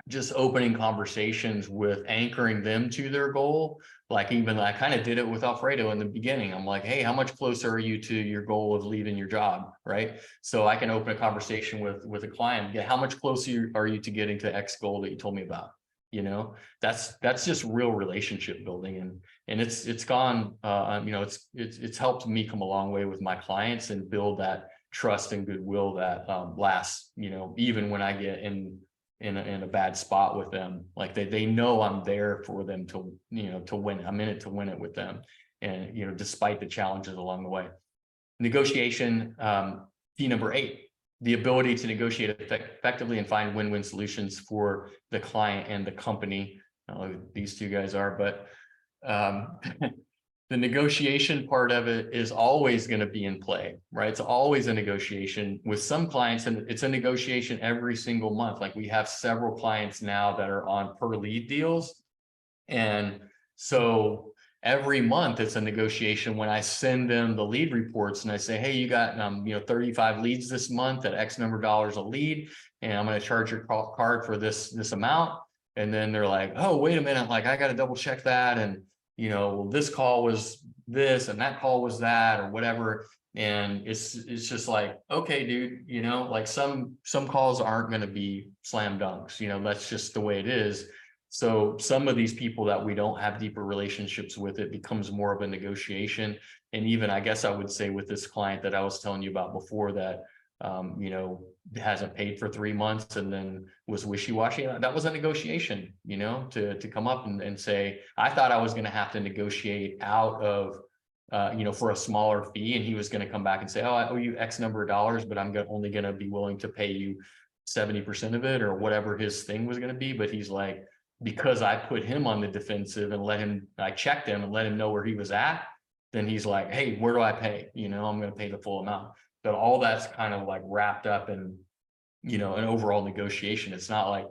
just opening conversations with anchoring them to their goal. Like, even I kind of did it with Alfredo in the beginning. I'm like, hey, how much closer are you to your goal of leaving your job? Right. So I can open a conversation with a client. Yeah, how much closer are you to getting to X goal that you told me about? That's just real relationship building. And it's gone, it's helped me come a long way with my clients and build that trust and goodwill that lasts, even when I get in a bad spot with them. Like, they know I'm there for them to win. I'm in it to win it with them. And, despite the challenges along the way. Negotiation, key number 8, the ability to negotiate effectively and find win-win solutions for the client and the company. I don't know who these two guys are, but the negotiation part of it is always going to be in play, right? It's always a negotiation with some clients, and it's a negotiation every single month. Like, we have several clients now that are on per lead deals. And so every month it's a negotiation. When I send them the lead reports and I say, hey, you got 35 leads this month at X number of dollars a lead, and I'm going to charge your card for this amount. And then they're like, oh, wait a minute, like, I got to double check that. And this call was this and that call was that, or whatever. And it's just like, okay, dude, like some calls aren't going to be slam dunks, that's just the way it is. So some of these people that we don't have deeper relationships with, it becomes more of a negotiation. And even, I guess I would say, with this client that I was telling you about before, that hasn't paid for 3 months and then was wishy-washy, that was a negotiation, to come up and say, I thought I was going to have to negotiate out of for a smaller fee, and he was going to come back and say, oh, I owe you X number of dollars, but I'm only going to be willing to pay you 70% of it, or whatever his thing was going to be. But he's like, because I put him on the defensive and I checked him and let him know where he was at, then he's like, hey, where do I pay? I'm going to pay the full amount. But all that's kind of like wrapped up in, an overall negotiation. It's not like,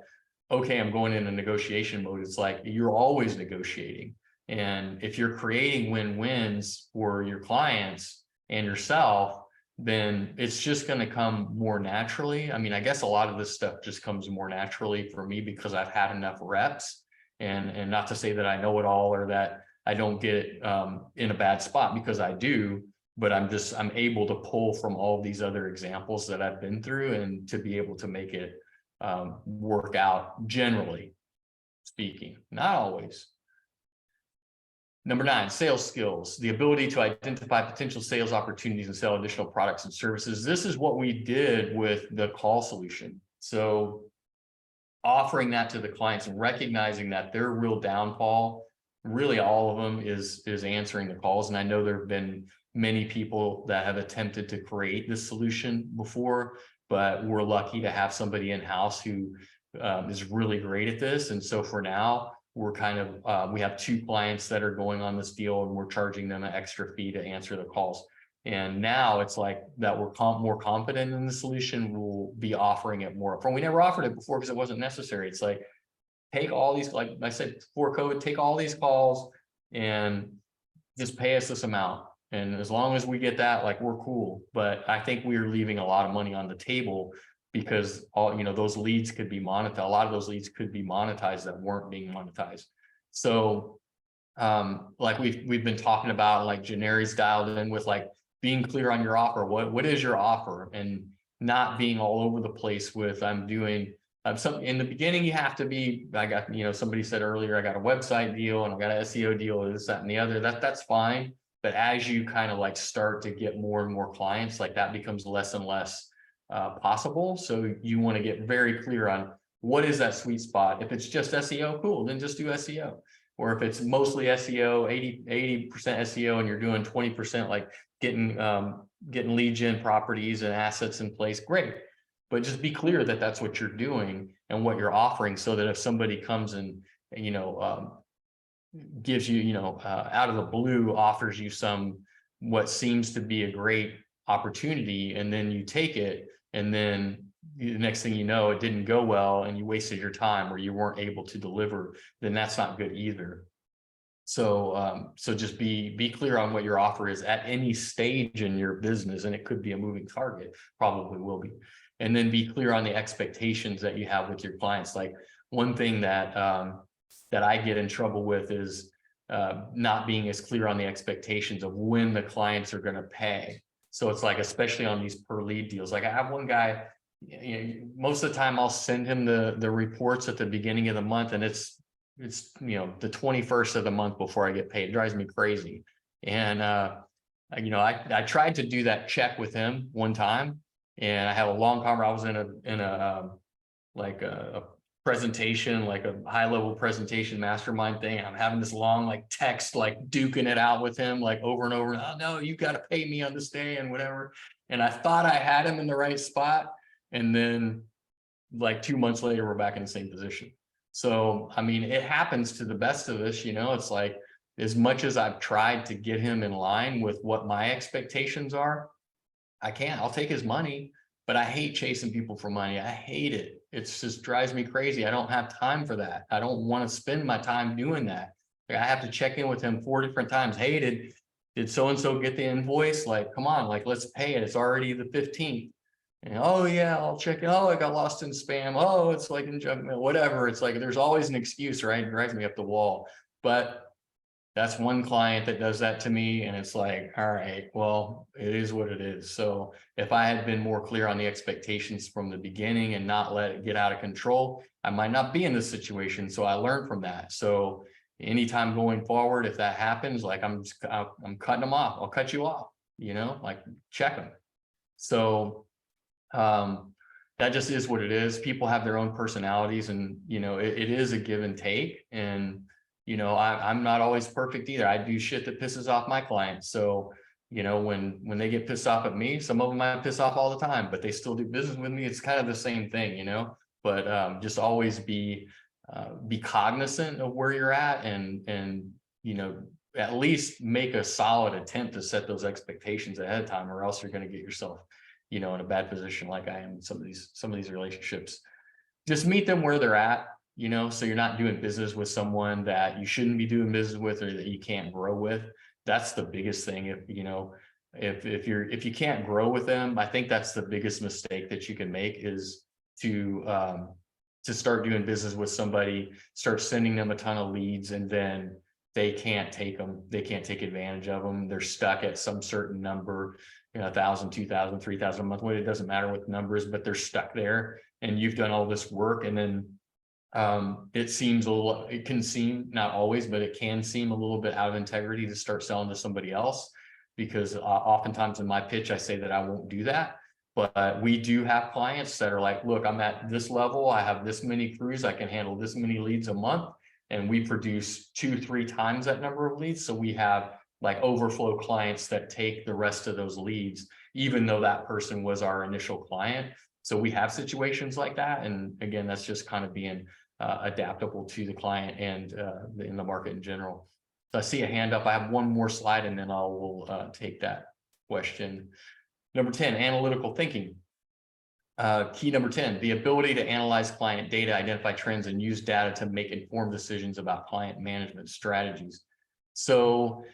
okay, I'm going into negotiation mode. It's like, you're always negotiating. And if you're creating win-wins for your clients and yourself, then it's just going to come more naturally. I mean, I guess a lot of this stuff just comes more naturally for me because I've had enough reps, and not to say that I know it all or that I don't get in a bad spot, because I do, but I'm able to pull from all these other examples that I've been through and to be able to make it work out, generally speaking, not always. Number 9, sales skills, the ability to identify potential sales opportunities and sell additional products and services. This is what we did with the call solution. So offering that to the clients and recognizing that their real downfall, really all of them, is answering the calls. And I know there have been many people that have attempted to create this solution before, but we're lucky to have somebody in-house who is really great at this. And so for now, we're kind of, we have 2 clients that are going on this deal, and we're charging them an extra fee to answer the calls. And now it's like that we're more confident in the solution, we'll be offering it more upfront. We never offered it before because it wasn't necessary. It's like, take all these, like I said, before COVID, take all these calls and just pay us this amount. And as long as we get that, like, we're cool. But I think we are leaving a lot of money on the table, because all, those leads could be monetized. A lot of those leads could be monetized that weren't being monetized. So like we've been talking about, like Janeri's dialed in with, like, being clear on your offer. What is your offer? And not being all over the place with, I'm doing some in the beginning. You have to be, I got, somebody said earlier, I got a website deal and I got an SEO deal, this, that, and the other. That's fine. But as you kind of like start to get more and more clients, like, that becomes less and less possible. So you want to get very clear on what is that sweet spot. If it's just SEO, cool, then just do SEO. Or if it's mostly SEO, 80% SEO, and you're doing 20% like getting lead gen properties and assets in place, great. But just be clear that that's what you're doing and what you're offering, so that if somebody comes and gives you, out of the blue, offers you what seems to be a great opportunity, and then you take it, and then the next thing you know, it didn't go well and you wasted your time, or you weren't able to deliver, then that's not good either. So so just be clear on what your offer is at any stage in your business, and it could be a moving target, probably will be. And then be clear on the expectations that you have with your clients. Like, one thing that that I get in trouble with is not being as clear on the expectations of when the clients are going to pay. So it's like, especially on these per lead deals, like I have one guy, most of the time I'll send him the reports at the beginning of the month, and it's the 21st of the month before I get paid. It drives me crazy. And I tried to do that check with him one time, and I had a long conversation. I was in a presentation, like a high level presentation mastermind thing. I'm having this long like text, like duking it out with him, like over and over. Oh no, you got to pay me on this day and whatever. And I thought I had him in the right spot. And then like 2 months later, we're back in the same position. So, I mean, it happens to the best of us, it's like, as much as I've tried to get him in line with what my expectations are, I can't. I'll take his money, but I hate chasing people for money. I hate it. It just drives me crazy. I don't have time for that. I don't want to spend my time doing that. Like, I have to check in with him 4 different times. Hey, did so-and-so get the invoice? Like, come on, like, let's pay it. It's already the 15th. And oh yeah, I'll check it. Oh, I got lost in spam. Oh, it's like in junk mail, whatever. It's like, there's always an excuse, right? It drives me up the wall. But that's one client that does that to me. And it's like, all right, well, it is what it is. So if I had been more clear on the expectations from the beginning and not let it get out of control, I might not be in this situation. So I learned from that. So anytime going forward, if that happens, like I'm cutting them off. I'll cut you off, like, check them. So that just is what it is. People have their own personalities, and it is a give and take. And I'm not always perfect either. I do shit that pisses off my clients. So when they get pissed off at me, some of them might piss off all the time, but they still do business with me. It's kind of the same thing, but just always be cognizant of where you're at, and at least make a solid attempt to set those expectations ahead of time, or else you're going to get yourself in a bad position, like I am in some of these relationships. Just meet them where they're at, so you're not doing business with someone that you shouldn't be doing business with, or that you can't grow with. That's the biggest thing. If you can't grow with them, I think that's the biggest mistake that you can make, is to start doing business with somebody, start sending them a ton of leads, and then they can't take them. They can't take advantage of them. They're stuck at some certain number, 1,000, 2,000, 3,000 a month. It doesn't matter what the number is, but they're stuck there. And you've done all this work, and then it seems a little, it can seem, not always, but it can seem a little bit out of integrity to start selling to somebody else, because oftentimes in my pitch, I say that I won't do that. But we do have clients that are like, look, I'm at this level. I have this many crews. I can handle this many leads a month. And we produce 2-3 times that number of leads. So we have like overflow clients that take the rest of those leads, even though that person was our initial client. So we have situations like that. And again, that's just kind of being adaptable to the client and in the market in general. So I see a hand up. I have one more slide, and then I will take that question. Number 10, analytical thinking. Key number 10, the ability to analyze client data, identify trends, and use data to make informed decisions about client management strategies. So,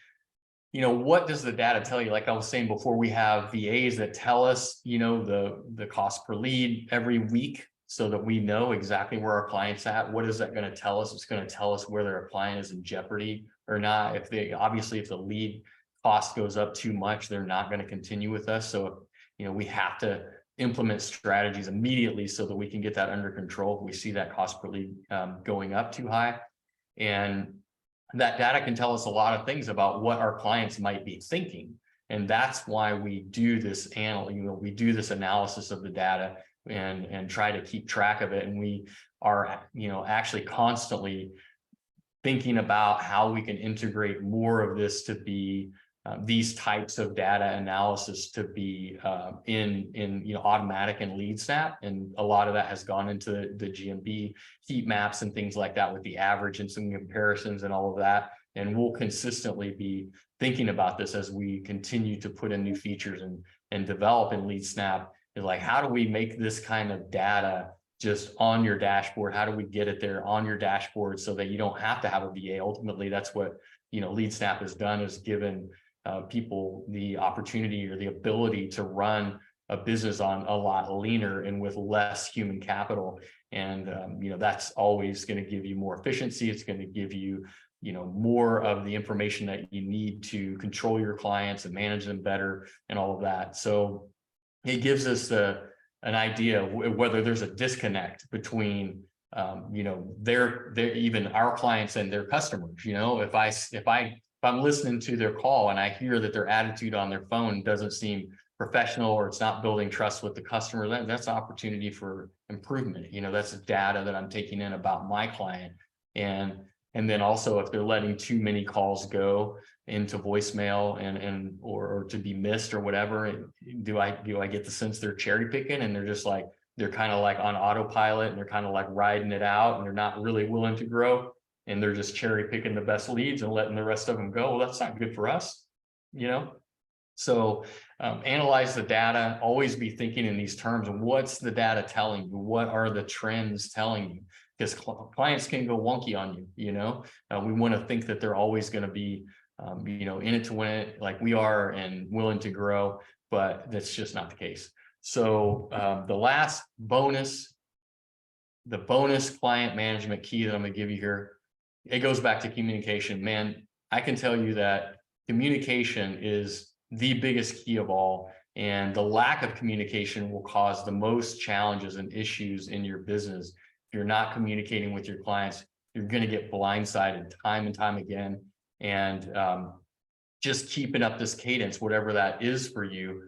what does the data tell you? Like I was saying before, we have VAs that tell us, the cost per lead every week, so that we know exactly where our client's at. What is that going to tell us? It's going to tell us whether a client is in jeopardy or not. If the lead cost goes up too much, they're not going to continue with us. So, we have to implement strategies immediately so that we can get that under control if we see that cost per lead going up too high. And that data can tell us a lot of things about what our clients might be thinking. And that's why we do this we do this analysis of the data and try to keep track of it. And we are, actually constantly thinking about how we can integrate more of this to be these types of data analysis to be in automatic and LeadSnap, and a lot of that has gone into the GMB heat maps and things like that with the average and some comparisons and all of that. And we'll consistently be thinking about this as we continue to put in new features and develop in LeadSnap. Is like, how do we make this kind of data just on your dashboard? How do we get it there on your dashboard so that you don't have to have a VA? Ultimately, that's what LeadSnap has done, is given people the opportunity or the ability to run a business on a lot leaner and with less human capital. And that's always going to give you more efficiency. It's going to give you more of the information that you need to control your clients and manage them better and all of that. So it gives us an idea of whether there's a disconnect between their even our clients and their customers. If I'm listening to their call and I hear that their attitude on their phone doesn't seem professional, or it's not building trust with the customer, that's an opportunity for improvement. That's data that I'm taking in about my client. And then also, if they're letting too many calls go into voicemail or to be missed or whatever, do I get the sense they're cherry picking and they're just like, they're kind of like on autopilot and they're kind of like riding it out and they're not really willing to grow, and they're just cherry picking the best leads and letting the rest of them go? Well, that's not good for us, So analyze the data, always be thinking in these terms. What's the data telling you? What are the trends telling you? Because clients can go wonky on you, we want to think that they're always going to be, in it to win it like we are and willing to grow, but that's just not the case. So the last bonus, the bonus client management key that I'm going to give you here, it goes back to communication. Man, I can tell you that communication is the biggest key of all. And the lack of communication will cause the most challenges and issues in your business. If you're not communicating with your clients, you're going to get blindsided time and time again. And just keeping up this cadence, whatever that is for you,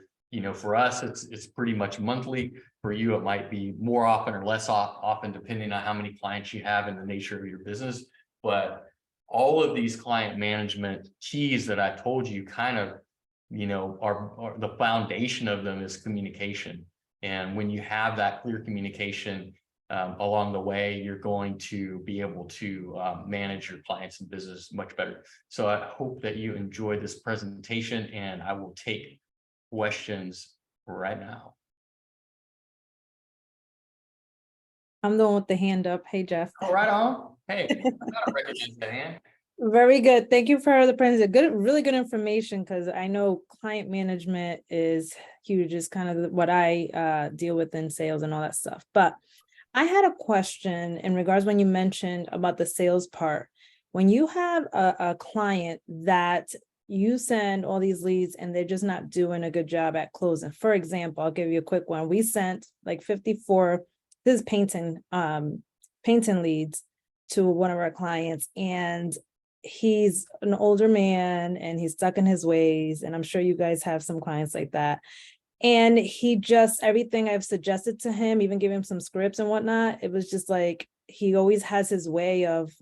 for us, it's pretty much monthly. For you, it might be more often or less often, depending on how many clients you have and the nature of your business. But all of these client management keys that I told you kind of, are the foundation of them is communication. And when you have that clear communication along the way, you're going to be able to manage your clients and business much better. So I hope that you enjoyed this presentation, and I will take questions right now. I'm the one with the hand up. Hey, Jeff. Oh, right on. Hey, I gotta recognize the hand. Very good. Thank you for the presentation. Really good information, because I know client management is huge. Is kind of what I deal with in sales and all that stuff. But I had a question in regards when you mentioned about the sales part. when you have a client that you send all these leads and they're just not doing a good job at closing. For example, I'll give you a quick one. We sent like 54, this is painting leads to one of our clients, and he's an older man and he's stuck in his ways. And I'm sure you guys have some clients like that. And he just, everything I've suggested to him, even giving him some scripts and whatnot, it was just like, he always has his way of,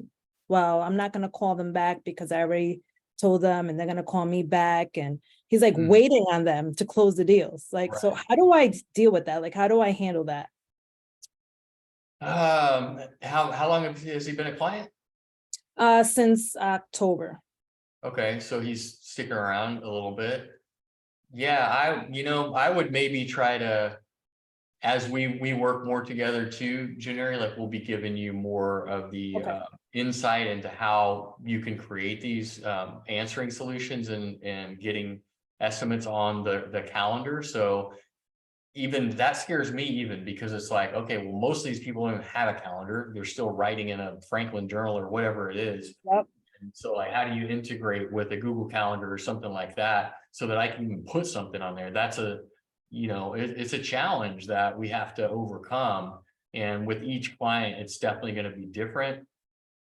well, I'm not going to call them back because I already told them and they're going to call me back. And he's like waiting on them to close the deals. Like, so how do I deal with that? Like, how do I handle that? How long has he been a client? Since October. Okay, so he's sticking around a little bit. Yeah, I would maybe try to, as we work more together too, January, like we'll be giving you more of the insight into how you can create these answering solutions and getting estimates on the calendar. So even that scares me even because it's like, okay, well, most of these people don't even have a calendar. They're still writing in a Franklin journal or whatever it is. Yep. And so like, how do you integrate with a Google Calendar or something like that so that I can even put something on there? That's it's a challenge that we have to overcome. And with each client, it's definitely going to be different.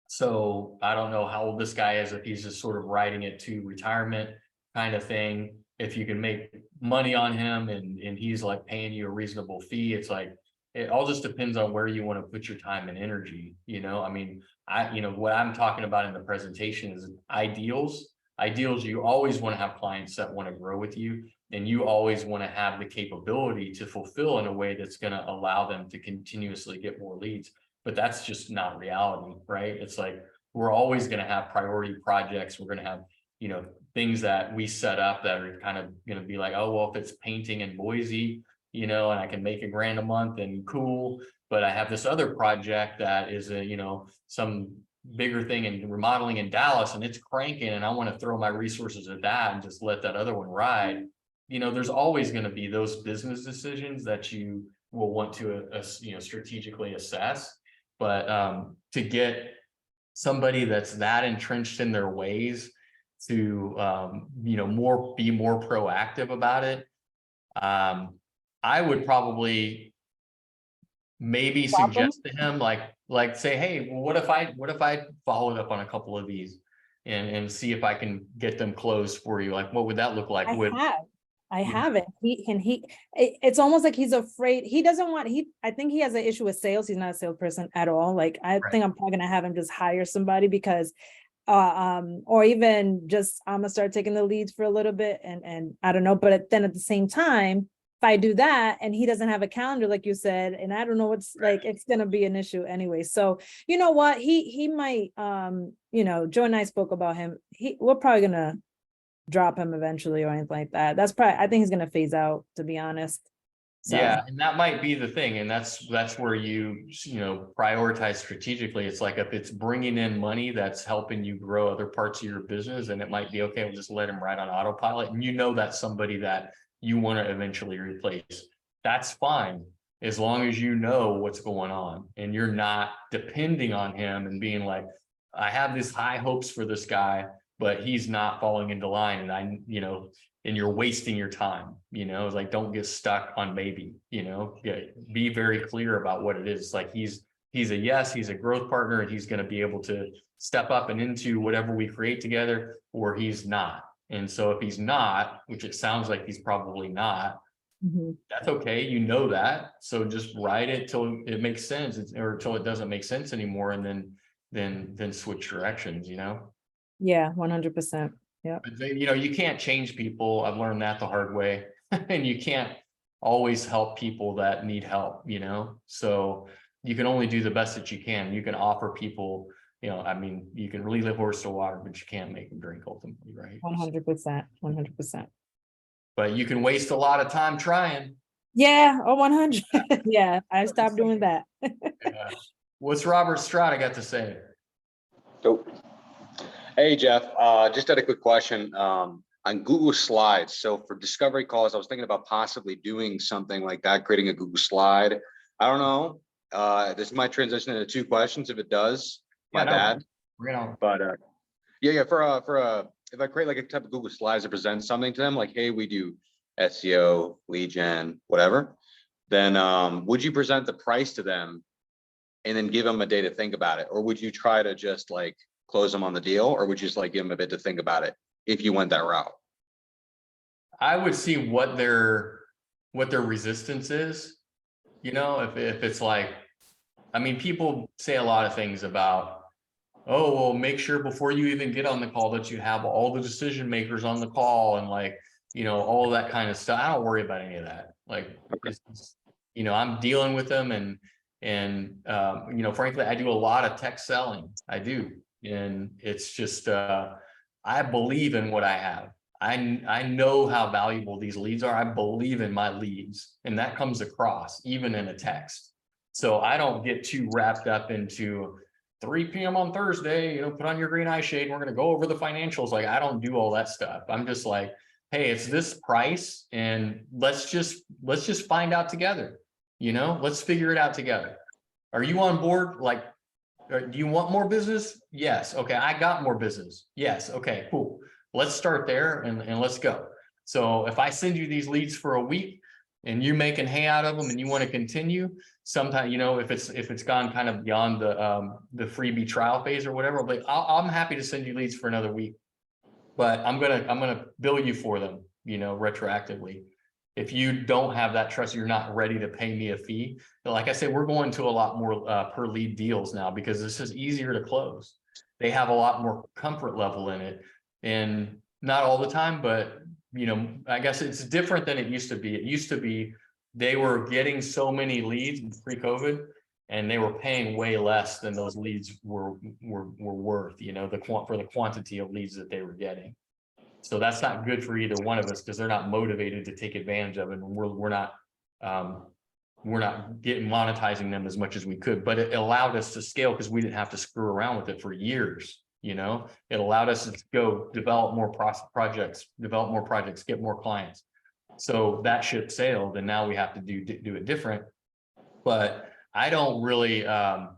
So I don't know how old this guy is, if he's just sort of writing it to retirement kind of thing. If you can make money on him and he's like paying you a reasonable fee, it's like, it all just depends on where you want to put your time and energy. I mean, what I'm talking about in the presentation is ideals. You always want to have clients that want to grow with you, and you always want to have the capability to fulfill in a way that's going to allow them to continuously get more leads. But that's just not reality, right? It's like, we're always going to have priority projects. We're going to have, things that we set up that are kind of going to be like, oh, well, if it's painting in Boise, and I can make $1,000 a month and cool, but I have this other project that is some bigger thing in remodeling in Dallas and it's cranking and I want to throw my resources at that and just let that other one ride. There's always going to be those business decisions that you will want to, strategically assess. But to get somebody that's that entrenched in their ways to, be more proactive about it, I would probably maybe suggest to him, like say, hey, well, what if I followed up on a couple of these and see if I can get them closed for you? Like, what would that look like? I haven't. It's almost like he's afraid. He doesn't want, I think he has an issue with sales. He's not a salesperson at all. Like, I think I'm probably gonna have him just hire somebody because, or even just, I'm gonna start taking the leads for a little bit and I don't know, but then at the same time, if I do that and he doesn't have a calendar, like you said, and I don't know what's like, it's gonna be an issue anyway. So you know what, he might, Joe and I spoke about him. We're probably gonna drop him eventually or anything like that. That's probably, I think he's gonna phase out, to be honest. So. Yeah, and that might be the thing, and that's where you prioritize strategically. It's like if it's bringing in money that's helping you grow other parts of your business, and it might be okay, we'll just let him ride on autopilot, and that's somebody that you want to eventually replace. That's fine, as long as you know what's going on and you're not depending on him and being like, I have these high hopes for this guy, but he's not falling into line, and and you're wasting your time. It's like, don't get stuck on maybe, be very clear about what it is. Like he's a yes, he's a growth partner, and he's going to be able to step up and into whatever we create together, or he's not. And so if he's not, which it sounds like he's probably not, that's okay. That. So just ride it till it makes sense, or till it doesn't make sense anymore. And then switch directions, Yeah, 100%. Yeah. But you can't change people. I've learned that the hard way. And you can't always help people that need help, so you can only do the best that you can. You can offer people, you can lead a horse to water, but you can't make them drink ultimately, right? 100%. 100%. But you can waste a lot of time trying. Yeah. Oh, 100. Yeah. I stopped doing that. Yeah. What's Robert Strada got to say? So, hey, Jeff, just had a quick question on Google Slides. So for discovery calls, I was thinking about possibly doing something like that, creating a Google slide. I don't know. This might transition into 2 questions. If it does, my bad. Bring it on. But yeah, if I create like a type of Google Slides to present something to them, like, hey, we do SEO, lead gen, whatever, then would you present the price to them and then give them a day to think about it? Or would you try to just like close them on the deal, or would you just like give them a bit to think about it if you went that route? I would see what their resistance is. You know, if it's like, I mean, people say a lot of things about, oh, well, make sure before you even get on the call that you have all the decision makers on the call and like, you know, all that kind of stuff. I don't worry about any of that. Like, you know, I'm dealing with them and you know, frankly, I do a lot of tech selling. I do. And it's just, I believe in what I have. I know how valuable these leads are. I believe in my leads, and that comes across even in a text. So I don't get too wrapped up into 3 p.m. on Thursday, you know, put on your green eye shade. And we're going to go over the financials. Like, I don't do all that stuff. I'm just like, hey, it's this price and let's just find out together. You know, let's figure it out together. Are you on board? Like, do you want more business? Yes. Okay. I got more business. Yes. Okay, cool. Let's start there and let's go. So if I send you these leads for a week and you're making hay out of them and you want to continue, sometime, you know, if it's gone kind of beyond the freebie trial phase or whatever, but I'm happy to send you leads for another week, but I'm gonna bill you for them, you know, retroactively. If you don't have that trust, you're not ready to pay me a fee. But like I said, we're going to a lot more per lead deals now because this is easier to close. They have a lot more comfort level in it, and not all the time, but you know, I guess it's different than it used to be. It used to be they were getting so many leads pre-COVID, and they were paying way less than those leads were worth. You know, for the quantity of leads that they were getting. So that's not good for either one of us because they're not motivated to take advantage of it, and we're not monetizing them as much as we could. But it allowed us to scale because we didn't have to screw around with it for years. You know, it allowed us to go develop more projects, get more clients. So that ship sailed, and now we have to do it different. But I don't really have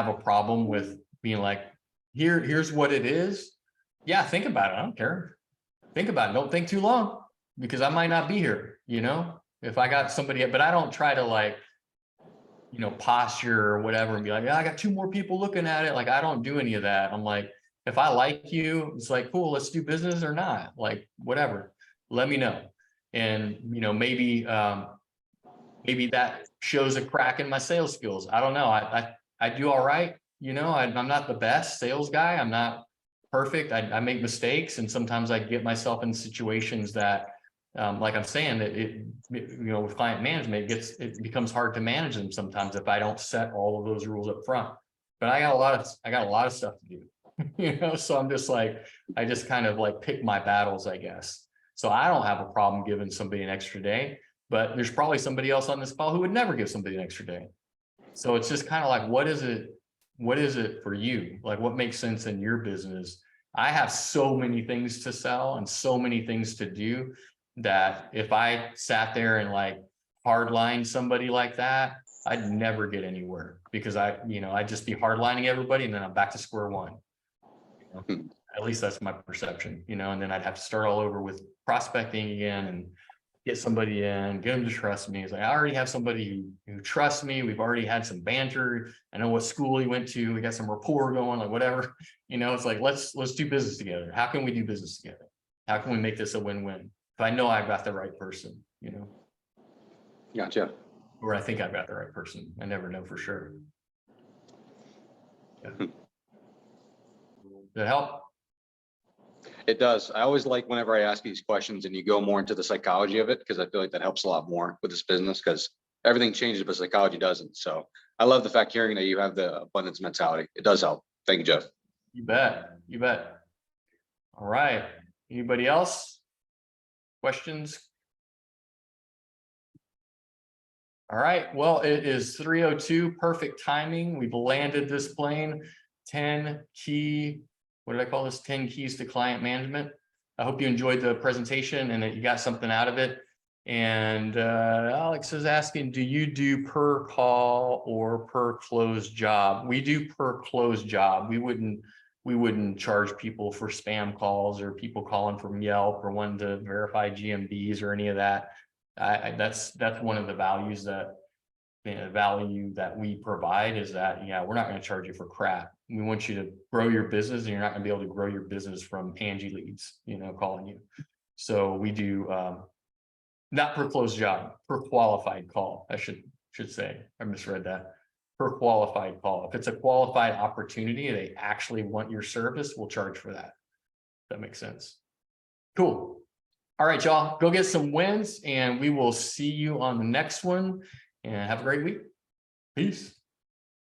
a problem with being like, here's what it is. Yeah, think about it. I don't care. Think about it. Don't think too long because I might not be here, you know, if I got somebody, but I don't try to like, you know, posture or whatever and be like, yeah, I got 2 more people looking at it. Like, I don't do any of that. I'm like, if I like you, it's like, cool, let's do business or not, like, whatever, let me know. And, you know, maybe that shows a crack in my sales skills. I don't know. I do all right. You know, I'm not the best sales guy. I'm not perfect. I make mistakes. And sometimes I get myself in situations that, like I'm saying, that you know, with client management, it becomes hard to manage them sometimes if I don't set all of those rules up front. But I got a lot of stuff to do, you know, so I'm just like, I just kind of like pick my battles, I guess. So I don't have a problem giving somebody an extra day, but there's probably somebody else on this call who would never give somebody an extra day. So it's just kind of like, what is it for you? Like, what makes sense in your business? I have so many things to sell and so many things to do that if I sat there and like hardline somebody like that, I'd never get anywhere because I'd just be hardlining everybody and then I'm back to square one. You know? At least that's my perception, you know, and then I'd have to start all over with prospecting again and get somebody in, get them to trust me. It's like, I already have somebody who trusts me. We've already had some banter. I know what school he went to. We got some rapport going, like whatever, you know, it's like, let's do business together. How can we do business together? How can we make this a win-win? If I know I've got the right person, you know? Gotcha. Or I think I've got the right person. I never know for sure. Yeah. Does that help? It does. I always like whenever I ask these questions and you go more into the psychology of it, because I feel like that helps a lot more with this business because everything changes, but psychology doesn't. So I love the fact hearing that you have the abundance mentality. It does help. Thank you, Jeff. You bet. You bet. All right. Anybody else? Questions? All right. Well, it is 3:02. Perfect timing. We've landed this plane. 10 key. What did I call this? 10 keys to client management. I hope you enjoyed the presentation and that you got something out of it. And Alex is asking, do you do per call or per closed job? We do per closed job. We wouldn't charge people for spam calls or people calling from Yelp or wanting to verify GMBs or any of that. That's one of the values that value that we provide is that, yeah, we're not going to charge you for crap. We want you to grow your business, and you're not going to be able to grow your business from Angie leads, calling you. So we do not per closed job, per qualified call. I should say, I misread that. Per qualified call. If it's a qualified opportunity, they actually want your service, we'll charge for that. That makes sense. Cool. All right, y'all, go get some wins, and we will see you on the next one. And have a great week. Peace.